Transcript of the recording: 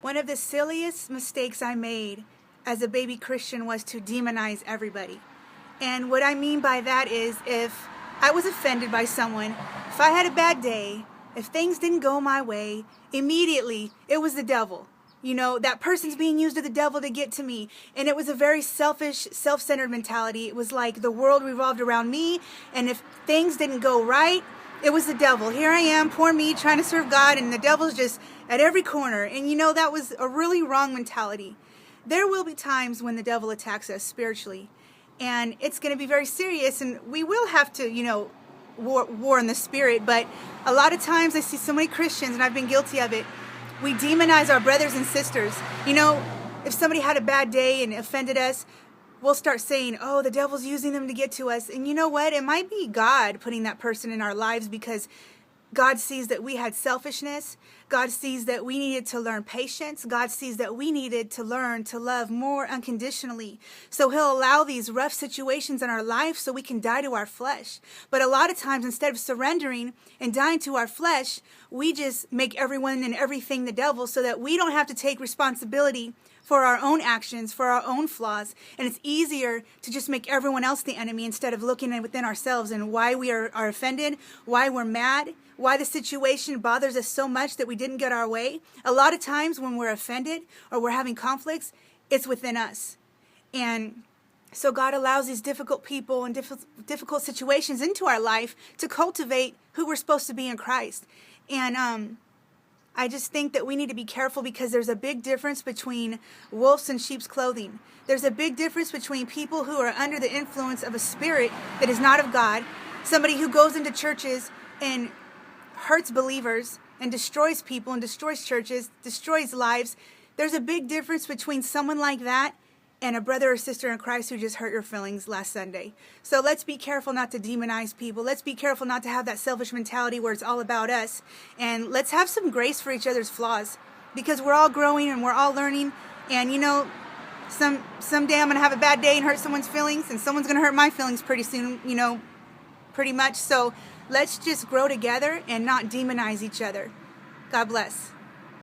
One of the silliest mistakes I made as a baby Christian was to demonize everybody. And what I mean by that is, if I was offended by someone, if I had a bad day, if things didn't go my way, immediately it was the devil. You know, that person's being used of the devil to get to me. And it was a very selfish, self-centered mentality. It was like the world revolved around me, and if things didn't go right, it was the devil. Here I am, poor me, trying to serve God, and the devil's just at every corner. And you know, that was a really wrong mentality. There will be times when the devil attacks us spiritually, and it's going to be very serious, and we will have to, war in the spirit. But a lot of times I see so many Christians, and I've been guilty of it, we demonize our brothers and sisters. You know, if somebody had a bad day and offended us, we'll start saying, oh, the devil's using them to get to us. And you know what? It might be God putting that person in our lives, because God sees that we had selfishness. God sees that we needed to learn patience. God sees that we needed to learn to love more unconditionally. So he'll allow these rough situations in our life so we can die to our flesh. But a lot of times, instead of surrendering and dying to our flesh, we just make everyone and everything the devil, so that we don't have to take responsibility for our own actions, for our own flaws. And it's easier to just make everyone else the enemy, instead of looking within ourselves and why we are offended, why we're mad, why the situation bothers us so much that we didn't get our way. A lot of times when we're offended or we're having conflicts, it's within us. And so God allows these difficult people and difficult situations into our life to cultivate who we're supposed to be in Christ. And I just think that we need to be careful, because there's a big difference between wolves and sheep's clothing. There's a big difference between people who are under the influence of a spirit that is not of God, somebody who goes into churches and hurts believers and destroys people and destroys churches, destroys lives. There's a big difference between someone like that and a brother or sister in Christ who just hurt your feelings last Sunday. So let's be careful not to demonize people. Let's be careful not to have that selfish mentality where it's all about us. And let's have some grace for each other's flaws, because we're all growing and we're all learning. And someday I'm going to have a bad day and hurt someone's feelings, and someone's going to hurt my feelings pretty soon, pretty much. So let's just grow together and not demonize each other. God bless.